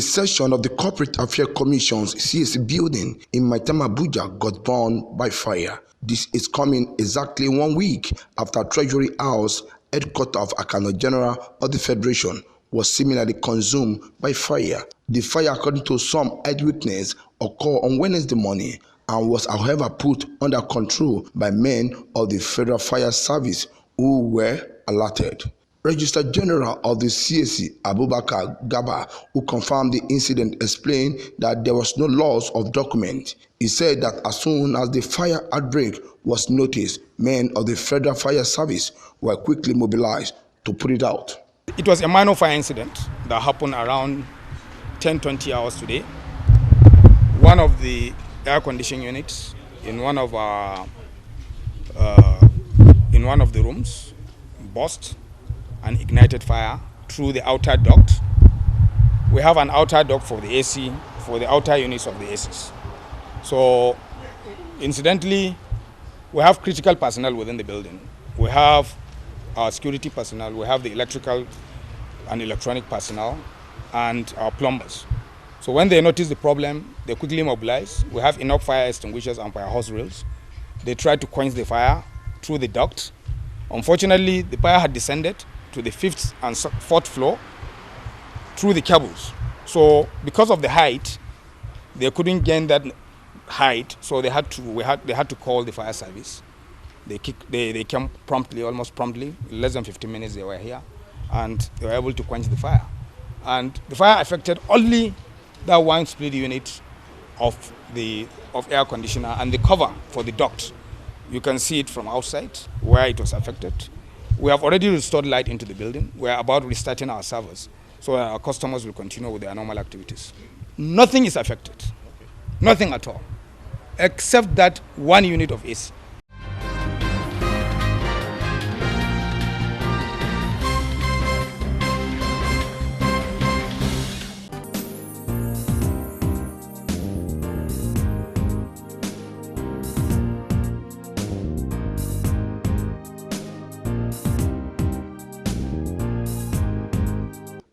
A session of the Corporate Affairs Commission's CAC building in Maitama, Abuja got burned by fire. This is coming exactly 1 week after Treasury House, headquarters of Accountant General of the Federation, was similarly consumed by fire. The fire, according to some eyewitnesses, occurred on Wednesday morning and was, however, put under control by men of the Federal Fire Service who were alerted. Registrar General of the CAC, Abubakar Gaba, who confirmed the incident, explained that there was no loss of document. He said that as soon as the fire outbreak was noticed, men of the Federal Fire Service were quickly mobilized to put it out. It was a minor fire incident that happened around 10-20 hours today. One of the air conditioning units in one of the rooms burst and ignited fire through the outer duct. We have an outer duct for the AC, for the outer units of the ACs. So, incidentally, we have critical personnel within the building. We have our security personnel, we have the electrical and electronic personnel, and our plumbers. So when they notice the problem, they quickly mobilize. We have enough fire extinguishers and fire hose reels. They try to quench the fire through the duct. Unfortunately, the fire had descended to the 5th and 4th floor through the cables. So because of the height, they couldn't gain that height, so they had to call the fire service. They came promptly, almost promptly. In less than 15 minutes they were here, and they were able to quench the fire. And the fire affected only that one split unit of air conditioner and the cover for the duct. You can see it from outside where it was affected. We have already restored light into the building. We are about restarting our servers, so our customers will continue with their normal activities. Nothing is affected, nothing at all, except that one unit of AC.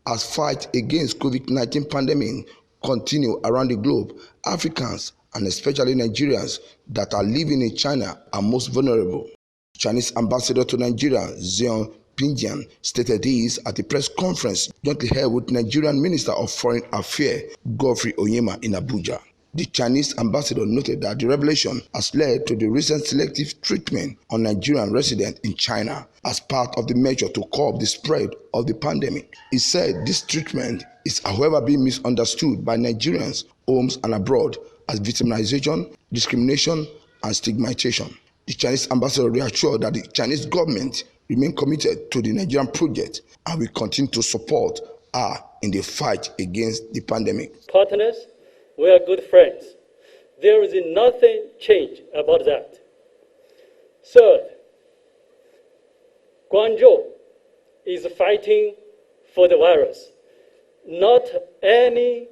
As fight against COVID-19 pandemic continue around the globe, Africans and especially Nigerians that are living in China are most vulnerable. Chinese ambassador to Nigeria, Zion Pinjian, stated this at a press conference jointly held with Nigerian Minister of Foreign Affairs, Godfrey Onyema, in Abuja. The Chinese ambassador noted that the revelation has led to the recent selective treatment on Nigerian residents in China as part of the measure to curb the spread of the pandemic. He said this treatment is, however, being misunderstood by Nigerians, homes and abroad, as victimization, discrimination, and stigmatization. The Chinese ambassador reassured that the Chinese government remain committed to the Nigerian project and will continue to support her in the fight against the pandemic. Partners, we are good friends. There is nothing changed about that. Third, Guangzhou is fighting for the virus. Not any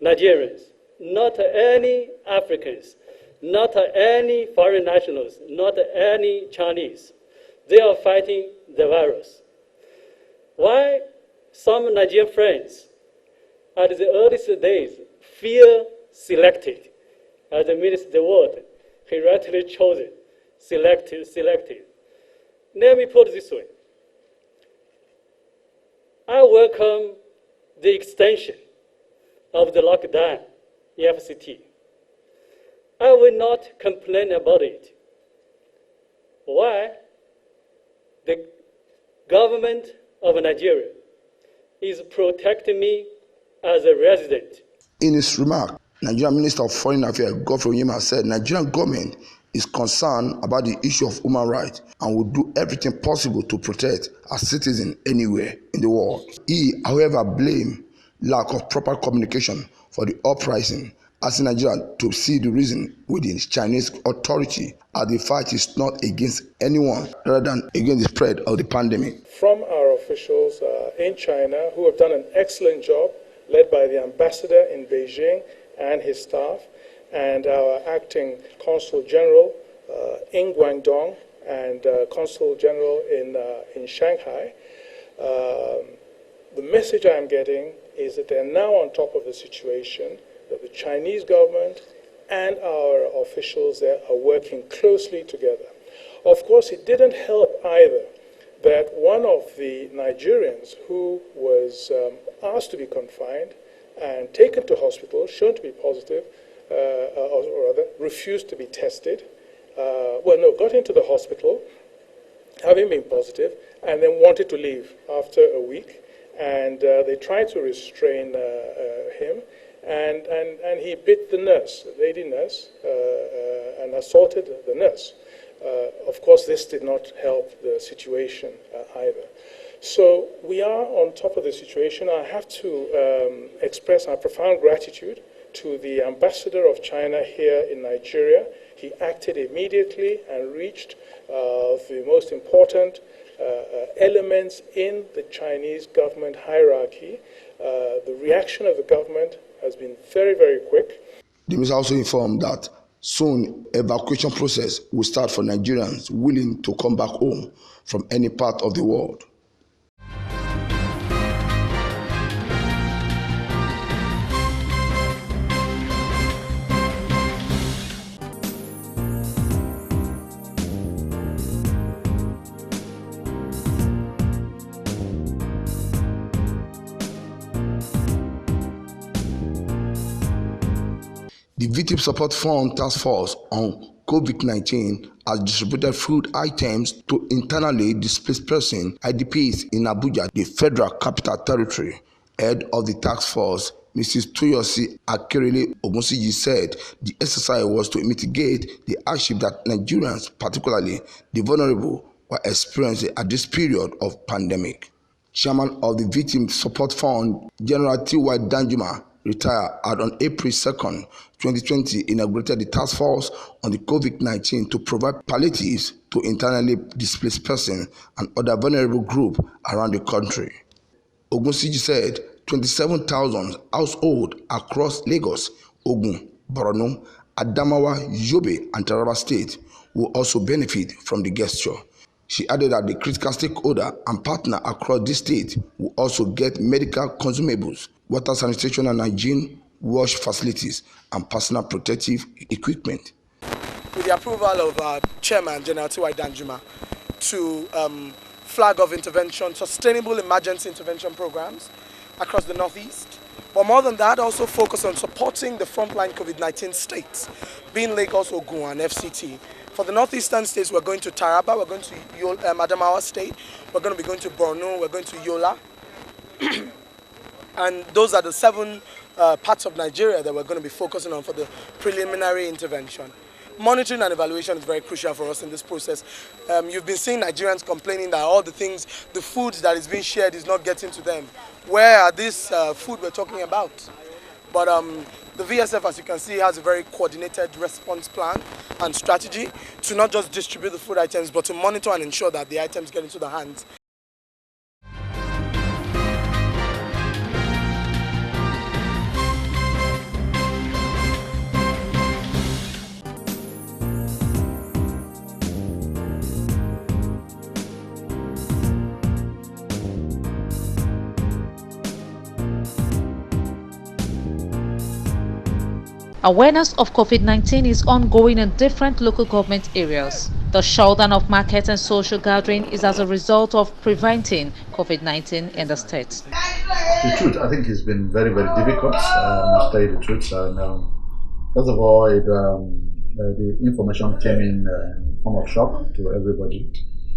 Nigerians, not any Africans, not any foreign nationals, not any Chinese. They are fighting the virus. Why some Nigerian friends at the earliest days feel selected, as the minister, the word, he rightly chose it, selected. Let me put it this way. I welcome the extension of the lockdown in FCT. I will not complain about it. Why? The government of Nigeria is protecting me as a resident. In his remark, Nigerian Minister of Foreign Affairs, Godfrey Onyema, said Nigerian government is concerned about the issue of human rights and will do everything possible to protect our citizens anywhere in the world. He, however, blamed lack of proper communication for the uprising, asking Nigeria to see the reason with the Chinese authority, as the fight is not against anyone rather than against the spread of the pandemic. From our officials in China, who have done an excellent job, led by the ambassador in Beijing and his staff, and our acting consul general in Guangdong and consul general in Shanghai. the message I'm getting is that they're now on top of the situation, that the Chinese government and our officials there are working closely together. Of course, it didn't help either that one of the Nigerians who was asked to be confined and taken to hospital, shown to be positive, or rather refused to be tested, got into the hospital, having been positive, and then wanted to leave after a week. And they tried to restrain him, and he bit the nurse, the lady nurse, and assaulted the nurse. Of course, this did not help the situation either. So we are on top of the situation. I have to express our profound gratitude to the ambassador of China here in Nigeria. He acted immediately and reached the most important elements in the Chinese government hierarchy. The reaction of the government has been very, very quick. The minister also informed that soon evacuation process will start for Nigerians willing to come back home from any part of the world. The Victim Support Fund Task Force on COVID-19 has distributed food items to internally displaced persons, IDPs, in Abuja, the Federal Capital Territory. Head of the task force, Mrs. Toyosi Akerele Ogunsiji, said the exercise was to mitigate the hardship that Nigerians, particularly the vulnerable, were experiencing at this period of pandemic. Chairman of the Victim Support Fund, General T.Y. Danjuma, retired, had on April 2nd, 2020, inaugurated the task force on the COVID-19 to provide palliatives to internally displaced persons and other vulnerable groups around the country. Ogunsiji said 27,000 households across Lagos, Ogun, Borno, Adamawa, Yobe, and Taraba State will also benefit from the gesture. She added that the critical stakeholder and partner across the state will also get medical consumables, water, sanitation and hygiene, wash facilities, and personal protective equipment. With the approval of Chairman General T.Y. Danjuma to flag off intervention, sustainable emergency intervention programs across the Northeast. But more than that, also focus on supporting the frontline COVID-19 states, being Lagos, Ogun, and FCT. For the northeastern states, we're going to Taraba, we're going to Adamawa State, we're going to be going to Borno, we're going to Yola. And those are the 7 parts of Nigeria that we're going to be focusing on for the preliminary intervention. Monitoring and evaluation is very crucial for us in this process. You've been seeing Nigerians complaining that all the things, the food that is being shared is not getting to them. Where are this food we're talking about? But the VSF, as you can see, has a very coordinated response plan and strategy to not just distribute the food items, but to monitor and ensure that the items get into the hands. Awareness of COVID-19 is ongoing in different local government areas. The shutdown of markets and social gathering is as a result of preventing COVID-19 in the state. The truth, I think it's been very, very difficult, I must tell you the truth. And, first of all, the information came in form of shock to everybody.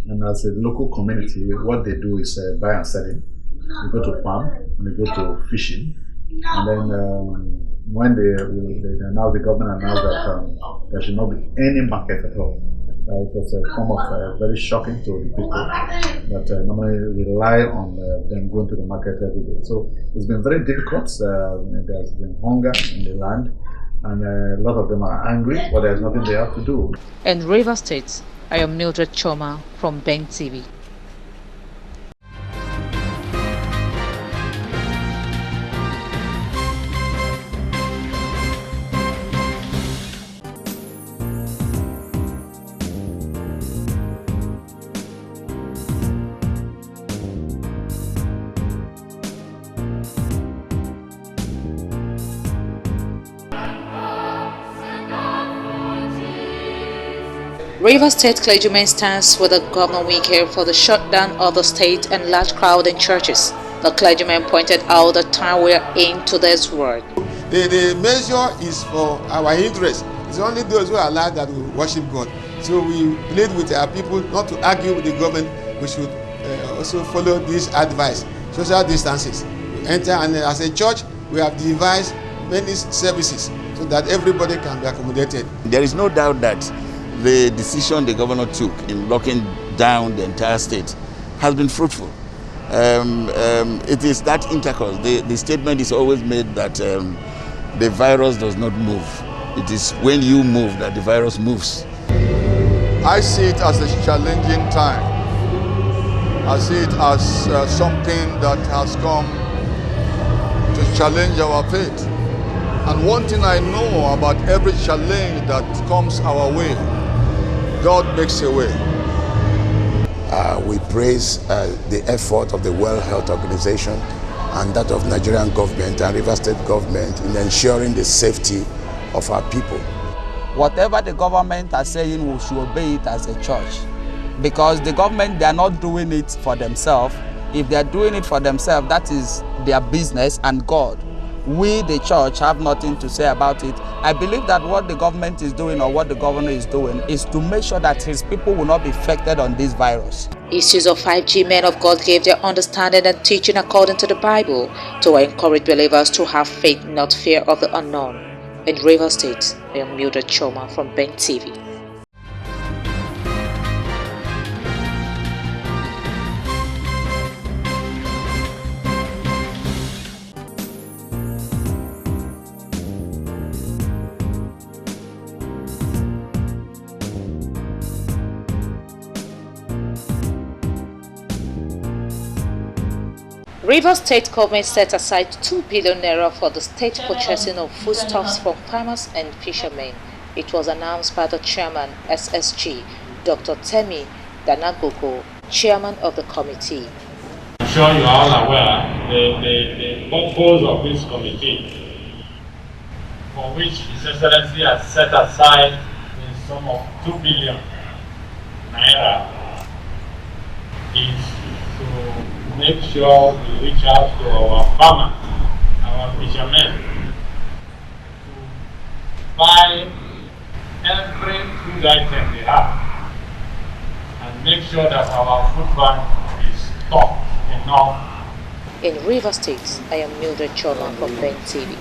And as a local community, what they do is buy and selling. They go to farm, and they go to fishing. And then when the government announced that there should not be any market at all. It was a form of very shocking to the people that normally rely on them going to the market every day. So it's been very difficult. There's been hunger in the land, and a lot of them are angry, but there's nothing they have to do. In Rivers State, I am Mildred Choma from Bank TV. Rivers State clergymen stands with the Governor Wike for the shutdown of the state and large crowd in churches. The clergymen pointed out the time we are into this world. The measure is for our interest. It's only those who are allowed that will worship God. So we plead with our people not to argue with the government. We should also follow this advice. Social distances. We enter, and as a church, we have devised many services so that everybody can be accommodated. There is no doubt that the decision the governor took in locking down the entire state has been fruitful. It is that intercourse. The statement is always made that the virus does not move. It is when you move that the virus moves. I see it as a challenging time. I see it as something that has come to challenge our faith. And one thing I know about every challenge that comes our way, God makes a way. We praise the effort of the World Health Organization and that of Nigerian government and Rivers State government in ensuring the safety of our people. Whatever the government are saying, we should obey it as a church. Because the government, they are not doing it for themselves. If they are doing it for themselves, that is their business and God. We, the church, have nothing to say about it. I believe that what the government is doing or what the governor is doing is to make sure that his people will not be affected on this virus. Issues of 5G men of God gave their understanding and teaching according to the Bible to encourage believers to have faith, not fear of the unknown. In Rivers State, I am Mildred Choma from Ben TV. Rivers State government set aside 2 billion naira for the state purchasing of foodstuffs from farmers and fishermen. It was announced by the chairman, SSG, Dr. Temi Danagogo, chairman of the committee. I'm sure you are all aware the purpose of this committee, for which His Excellency has set aside a sum of 2 billion naira, is to make sure we reach out to our farmers, our fishermen, to buy every food item they have and make sure that our food bank is stocked enough. In Rivers State, I am Mildred Choma from Ben TV.